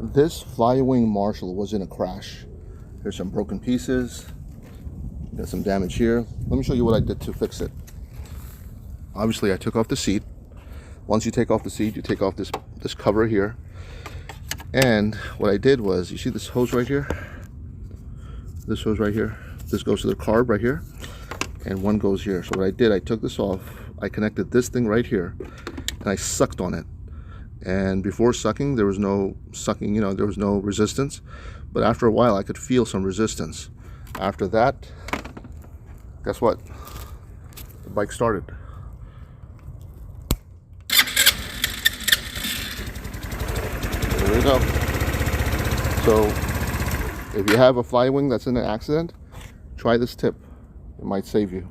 This Fly Wing Marshal was in a crash. There's some broken pieces. Got some damage here. Let me show you what I did to fix it. Obviously, I took off the seat. Once you take off the seat, you take off this cover here. And what I did was, you see this hose right here? This hose right here. This goes to the carb right here. And one goes here. So what I did, I took this off. I connected this thing right here. And I sucked on it. And before sucking, there was no sucking, there was no resistance. But after a while, I could feel some resistance. After that, guess what? The bike started. There we go. So, if you have a Fly Wing that's in an accident, try this tip. It might save you.